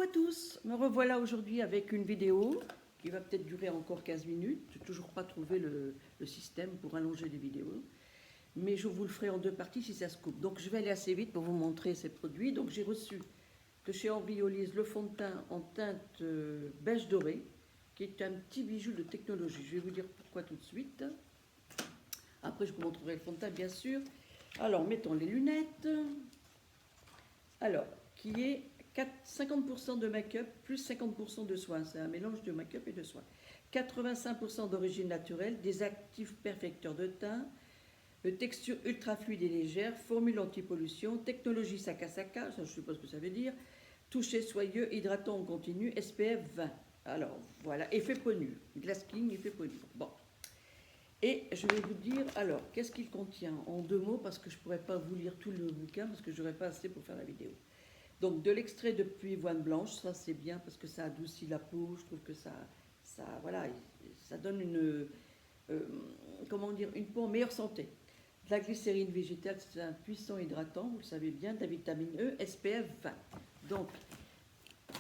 à tous, me revoilà aujourd'hui avec une vidéo qui va peut-être durer encore 15 minutes. Je n'ai toujours pas trouvé le système pour allonger les vidéos, mais je vous le ferai en deux parties si ça se coupe. Donc je vais aller assez vite pour vous montrer ces produits. Donc j'ai reçu de chez Embryolise le fond de teint en teinte beige doré, qui est un petit bijou de technologie. Je vais vous dire pourquoi tout de suite. Après je vous montrerai le fond de teint bien sûr. Alors mettons les lunettes. Alors, qui est 50% de make-up plus 50% de soins. C'est un mélange de make-up et de soins. 85% d'origine naturelle, des actifs perfecteurs de teint, texture ultra fluide et légère, formule anti-pollution, technologie Sakasaka, ça je ne sais pas ce que ça veut dire, toucher soyeux, hydratant en continu, SPF 20. Alors, voilà, effet peau nue, glass skin, effet peau nue. Bon. Et je vais vous dire, alors, qu'est-ce qu'il contient en deux mots, parce que je ne pourrais pas vous lire tout le bouquin, parce que je n'aurais pas assez pour faire la vidéo. Donc, de l'extrait de puivoine blanche, ça c'est bien, parce que ça adoucit la peau, je trouve que ça voilà, ça donne comment dire, une peau en meilleure santé. De la glycérine végétale, c'est un puissant hydratant, vous le savez bien, de la vitamine E, SPF 20. Donc,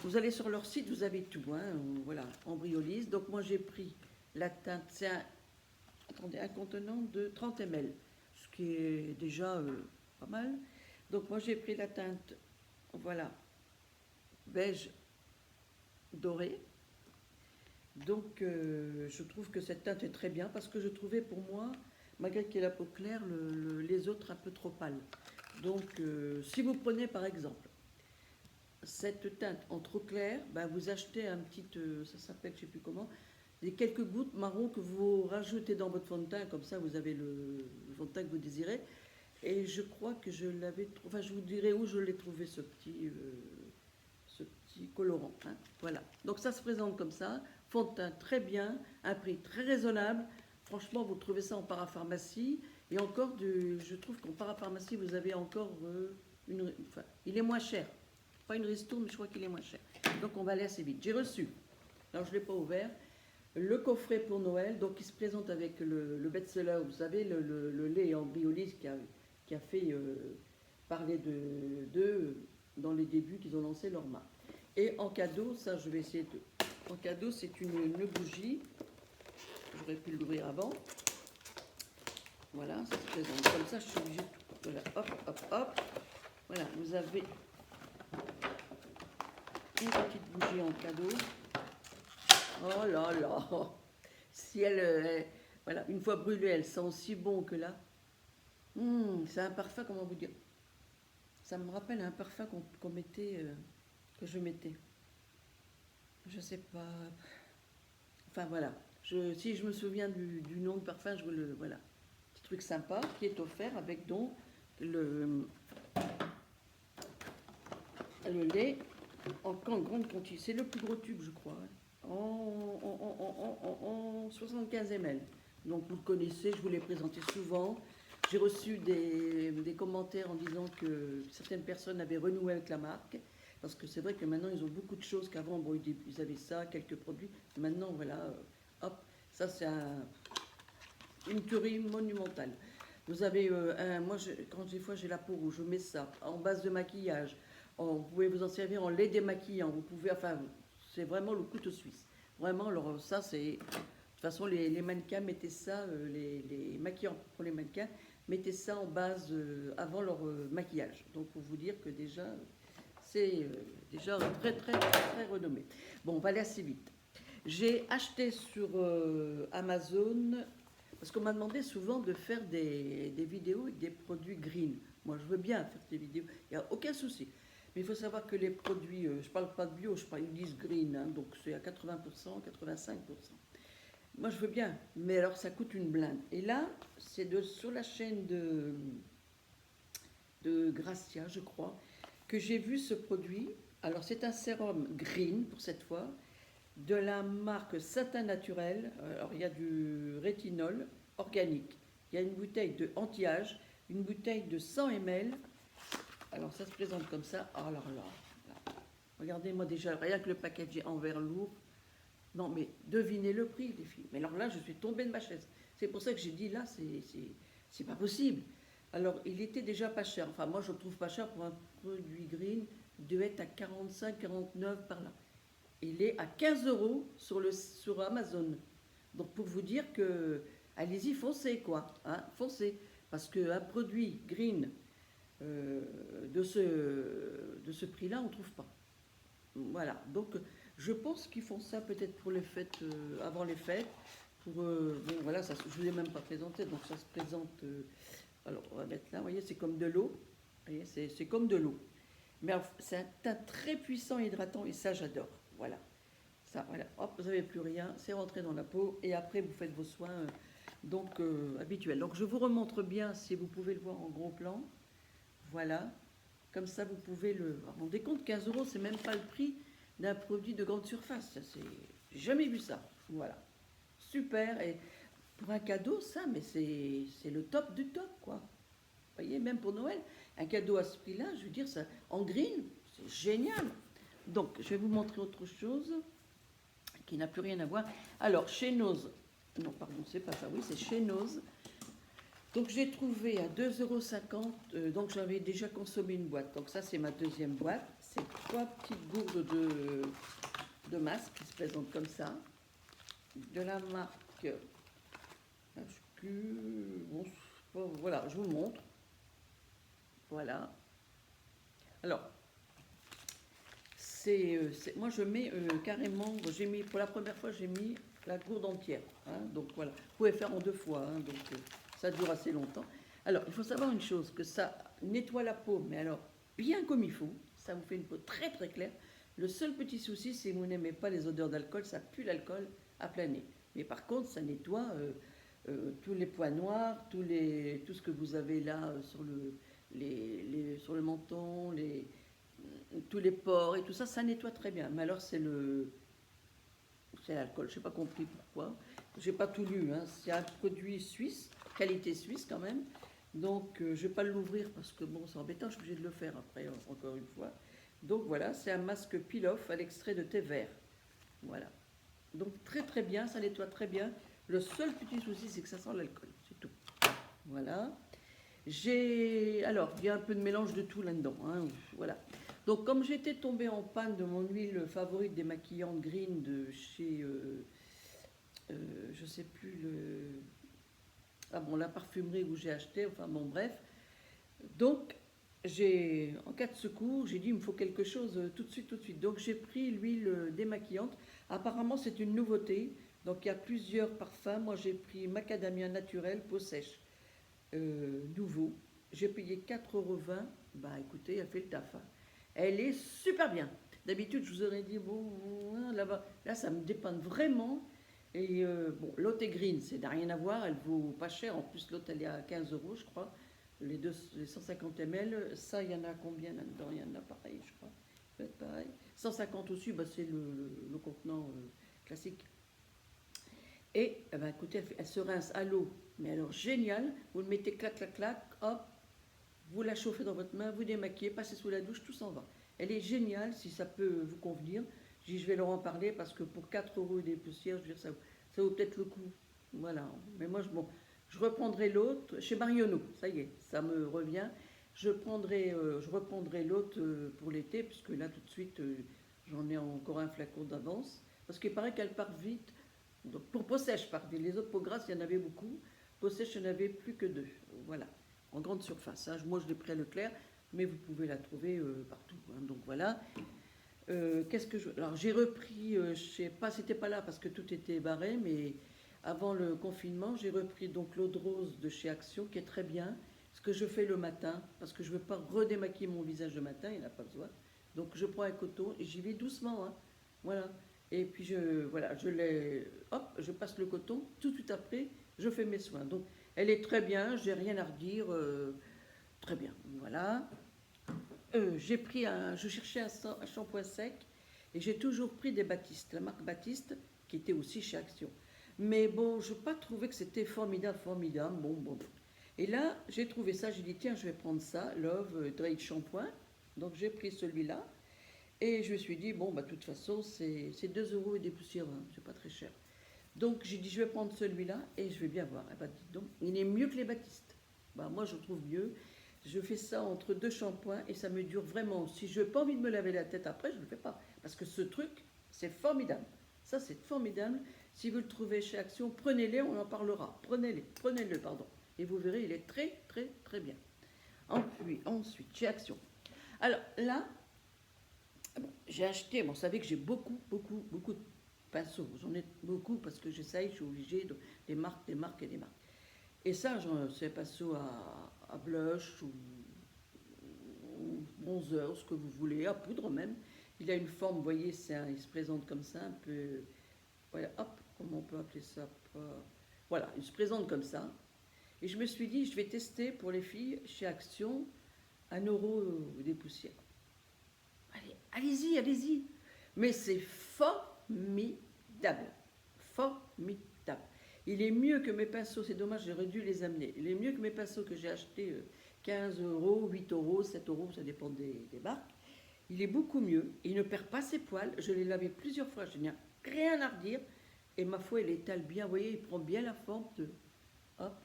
vous allez sur leur site, vous avez tout, hein, voilà, Embryolise. Donc, moi j'ai pris la teinte, c'est un contenant de 30 ml, ce qui est déjà pas mal. Donc moi j'ai pris la teinte, voilà, beige doré. Donc je trouve que cette teinte est très bien parce que je trouvais pour moi, malgré qu'il y ait la peau claire, les autres un peu trop pâles. Donc si vous prenez par exemple cette teinte en trop clair, ben, vous achetez un petit, ça s'appelle je ne sais plus comment, des quelques gouttes marron que vous rajoutez dans votre fond de teint, comme ça vous avez le fond de teint que vous désirez. Et je crois que je l'avais trouvé, enfin je vous dirai où je l'ai trouvé ce petit colorant. Hein. Voilà, donc ça se présente comme ça, fond de teint très bien, un prix très raisonnable. Franchement, vous trouvez ça en parapharmacie. Et encore, je trouve qu'en parapharmacie, vous avez encore enfin, il est moins cher. Pas une ristourne, mais je crois qu'il est moins cher. Donc on va aller assez vite. J'ai reçu, alors je ne l'ai pas ouvert, le coffret pour Noël, donc il se présente avec le best-seller, vous savez, le lait Embryolise qui a fait parler d'eux dans les débuts qu'ils ont lancé leur marque. Et en cadeau, ça je vais essayer de... En cadeau, c'est une bougie. J'aurais pu l'ouvrir avant. Voilà, ça se présente comme ça, je suis obligée de tout. Voilà, hop, hop, hop. Voilà, vous avez une petite bougie en cadeau. Oh là là. Si elle, voilà, une fois brûlée, elle sent aussi bon que là. C'est un parfum, comment vous dire? Ça me rappelle un parfum qu'on mettait, que je mettais. Je sais pas. Enfin voilà. Si je me souviens du nom de parfum, je vous le. Voilà. Petit truc sympa qui est offert avec donc le lait en grande quantité. C'est le plus gros tube, je crois. En 75 ml. Donc vous le connaissez, je vous l'ai présenté souvent. J'ai reçu des commentaires en disant que certaines personnes avaient renoué avec la marque. Parce que c'est vrai que maintenant, ils ont beaucoup de choses qu'avant, bon, ils avaient ça, quelques produits. Maintenant, voilà, hop, ça c'est une tuerie monumentale. Vous avez, moi, quand des fois j'ai la peau rouge, je mets ça en base de maquillage. Vous pouvez vous en servir en lait démaquillant. Vous pouvez, enfin, c'est vraiment le couteau suisse. Vraiment, alors ça, c'est... De toute façon, les mannequins mettaient ça, les maquillants pour les mannequins, mettaient ça en base avant leur maquillage. Donc, pour vous dire que déjà... C'est déjà très, très, très renommé. Bon, on va aller assez vite. J'ai acheté sur Amazon, parce qu'on m'a demandé souvent de faire des vidéos avec des produits green. Moi, je veux bien faire des vidéos, il n'y a aucun souci. Mais il faut savoir que les produits, je ne parle pas de bio, ils disent green, hein, donc c'est à 80%, 85%. Moi, je veux bien, mais alors ça coûte une blinde. Et là, c'est sur la chaîne de Gracia, je crois, que j'ai vu ce produit. Alors c'est un sérum green pour cette fois, de la marque Satin Naturel. Alors il y a du rétinol organique, il y a une bouteille de anti-âge, une bouteille de 100 ml. Alors ça se présente comme ça. Oh là là, regardez-moi déjà, rien que le packaging en verre lourd. Non mais devinez le prix les filles. Mais alors là je suis tombée de ma chaise. C'est pour ça que j'ai dit là c'est pas possible. Alors, il était déjà pas cher. Enfin, moi, je le trouve pas cher pour un produit green. il devait être à 45, 49 par là. Il est à 15 euros sur Amazon. Donc pour vous dire que, allez-y, foncez quoi, hein, foncez. Parce qu'un produit green euh, de ce prix-là, on ne trouve pas. Voilà, donc je pense qu'ils font ça peut-être pour les fêtes, avant les fêtes. Bon voilà, ça, je ne vous ai même pas présenté, donc ça se présente. Alors on va mettre là, vous voyez, c'est comme de l'eau. Vous voyez, c'est comme de l'eau. Mais c'est un teint très puissant et hydratant et ça j'adore. Voilà. Ça, voilà. Hop, vous n'avez plus rien, c'est rentré dans la peau et après vous faites vos soins habituels. Donc je vous remontre bien si vous pouvez le voir en gros plan. Voilà. Comme ça vous pouvez le. Vous vous rendez compte, 15 euros, c'est même pas le prix d'un produit de grande surface. J'ai jamais vu ça. Voilà. Super. Et pour un cadeau, ça, mais c'est le top du top, quoi. Vous voyez, même pour Noël, un cadeau à ce prix-là, je veux dire, ça, en green, c'est génial. Donc, je vais vous montrer autre chose qui n'a plus rien à voir. Alors, chez Nose, non, pardon, c'est pas ça, oui, c'est chez Nose. Donc, j'ai trouvé à 2,50 €, donc j'avais déjà consommé une boîte. Donc, ça, c'est ma deuxième boîte. C'est 3 petites gourdes de masques qui se présentent comme ça. De la marque, je sais plus, bon, voilà, je vous montre. Voilà. Alors, moi je mets carrément, j'ai mis, pour la première fois, j'ai mis la gourde entière. Hein, donc voilà, vous pouvez faire en 2 fois, hein, donc ça dure assez longtemps. Alors, il faut savoir une chose, que ça nettoie la peau, mais alors bien comme il faut, ça vous fait une peau très très claire. Le seul petit souci, c'est que vous n'aimez pas les odeurs d'alcool, ça pue l'alcool à plein nez. Mais par contre, ça nettoie tous les points noirs, tout ce que vous avez là sur le menton, tous les pores et tout ça, ça nettoie très bien. Mais alors c'est l'alcool, je n'ai pas compris pourquoi. J'ai pas tout lu, hein. C'est un produit suisse, qualité suisse quand même. Donc je ne vais pas l'ouvrir parce que bon, c'est embêtant, je suis obligée de le faire après, encore une fois. Donc voilà, c'est un masque peel-off à l'extrait de thé vert. Voilà. Donc très très bien, ça nettoie très bien. Le seul petit souci, c'est que ça sent l'alcool, c'est tout. Voilà. Alors, il y a un peu de mélange de tout là-dedans, hein, voilà. Donc, comme j'étais tombée en panne de mon huile favorite démaquillante green de chez, je sais plus la parfumerie où j'ai acheté, enfin bon, bref. Donc, en cas de secours, j'ai dit, il me faut quelque chose tout de suite, tout de suite. Donc, j'ai pris l'huile démaquillante. Apparemment, c'est une nouveauté. Donc, il y a plusieurs parfums. Moi, j'ai pris macadamia naturel, peau sèche. Nouveau. J'ai payé 4,20 €. Bah écoutez, elle fait le taf. Hein. Elle est super bien. D'habitude, je vous aurais dit, bon, là-bas, là, ça me dépanne vraiment. Et bon, l'autre est green, c'est n'a rien à voir, elle vaut pas cher. En plus, l'autre, elle est à 15 € je crois. Les 150 ml, ça, il y en a combien là-dedans? Il y en a pareil, je crois. Peut-être pareil. 150 aussi, bah, c'est le contenant classique. Et eh ben, écoutez, elle se rince à l'eau, mais alors génial, vous le mettez clac, clac, clac, hop, vous la chauffez dans votre main, vous démaquillez, passez sous la douche, tout s'en va. Elle est géniale, si ça peut vous convenir. Je vais leur en parler parce que pour 4 € et des poussières, je veux dire, ça vaut peut-être le coup. Voilà. Mais moi, je reprendrai l'autre chez Marionneau, ça y est, ça me revient. Je reprendrai l'autre pour l'été, puisque là, tout de suite, j'en ai encore un flacon d'avance. Parce qu'il paraît qu'elle part vite. Donc pour peau sèche, les autres peaux grasses, il y en avait beaucoup. Peau sèche, il n'y en avait plus que 2. Voilà, en grande surface. Hein. Moi, je l'ai pris à Leclerc, mais vous pouvez la trouver partout. Hein. Donc voilà. Alors j'ai repris, je sais pas, c'était pas là parce que tout était barré, mais avant le confinement, j'ai repris donc l'eau de rose de chez Action, qui est très bien. Ce que je fais le matin, parce que je ne veux pas redémaquiller mon visage le matin, il n'y en a pas besoin. Donc je prends un coton et j'y vais doucement. Hein. Voilà. Et puis je passe le coton, tout de suite après, je fais mes soins. Donc elle est très bien, j'ai rien à redire, très bien, voilà. Je cherchais un shampoing sec et j'ai toujours pris des Baptiste, la marque Baptiste, qui était aussi chez Action. Mais bon, je n'ai pas trouvé que c'était formidable, formidable, bon. Et là, j'ai trouvé ça, j'ai dit tiens, je vais prendre ça, Love Dry Shampoing. Donc j'ai pris celui-là. Et je me suis dit, bon, bah, de toute façon, c'est 2 € et des poussières, hein, c'est pas très cher. Donc j'ai dit, je vais prendre celui-là et je vais bien voir. Eh ben, dites donc, il est mieux que les Baptistes. Bah, moi, je trouve mieux. Je fais ça entre 2 shampoings et ça me dure vraiment. Si je n'ai pas envie de me laver la tête après, je ne le fais pas. Parce que ce truc, c'est formidable. Ça, c'est formidable. Si vous le trouvez chez Action, prenez-les, on en parlera. Prenez-le, pardon. Et vous verrez, il est très, très, très bien. Ensuite, chez Action. Alors là, bon, j'ai acheté, bon, vous savez que j'ai beaucoup de pinceaux. J'en ai beaucoup parce que j'essaye, je suis obligée de des marques. Et ça, c'est un pinceau à blush ou bronzer, ce que vous voulez, à poudre même. Il a une forme, vous voyez, il se présente comme ça, un peu. Voilà, hop, comment on peut appeler ça? Voilà, il se présente comme ça. Et je me suis dit, je vais tester pour les filles chez Action 1 € des poussières. Allez, allez-y. Mais c'est formidable. Formidable. Il est mieux que mes pinceaux, c'est dommage, j'aurais dû les amener. Il est mieux que mes pinceaux que j'ai achetés 15 €, 8 €, 7 €, ça dépend des marques. Il est beaucoup mieux, il ne perd pas ses poils, je l'ai lavé plusieurs fois, je n'ai rien à redire. Et ma foi, il étale bien, vous voyez, il prend bien la forme de... Hop.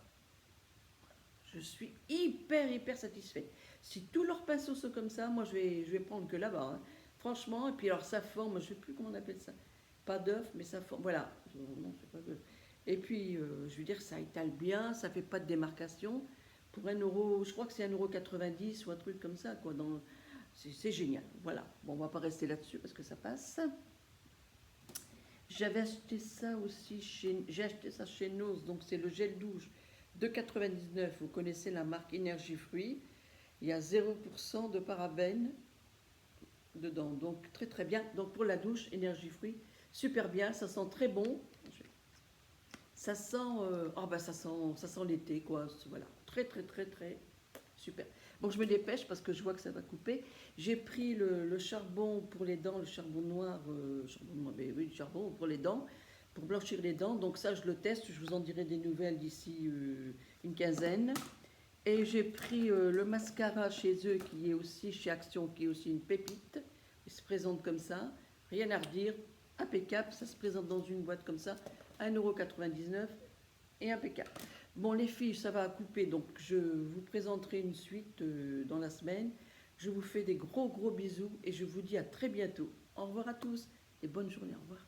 Je suis hyper satisfaite. Si tous leurs pinceaux sont comme ça, moi je vais prendre que là-bas. Hein. Franchement, et puis alors sa forme, je ne sais plus comment on appelle ça. Pas d'œuf, mais sa forme, voilà. Non, c'est pas d'œuf. Et puis, je veux dire, ça étale bien, ça fait pas de démarcation. Pour 1 €, je crois que c'est 1,90 € ou un truc comme ça, quoi. C'est génial. Voilà. Bon, on va pas rester là-dessus parce que ça passe. J'avais acheté ça aussi j'ai acheté ça chez Nose, donc c'est le gel douche de 99. Vous connaissez la marque Énergie Fruits. Il y a 0% de parabènes dedans, donc très très bien. Donc pour la douche, Énergie Fruits, super bien, ça sent très bon. Ça sent, ça sent l'été, quoi. Voilà, très très très très super. Bon, je me dépêche parce que je vois que ça va couper. J'ai pris le charbon pour les dents, le charbon noir, mais oui, le charbon pour les dents, pour blanchir les dents. Donc ça, je le teste, je vous en dirai des nouvelles d'ici une quinzaine. Et j'ai pris le mascara chez eux, qui est aussi chez Action, qui est aussi une pépite. Il se présente comme ça, rien à redire, impeccable. Ça se présente dans une boîte comme ça, 1,99 € et impeccable. Bon, les filles, ça va couper, donc je vous présenterai une suite dans la semaine. Je vous fais des gros bisous et je vous dis à très bientôt. Au revoir à tous et bonne journée. Au revoir.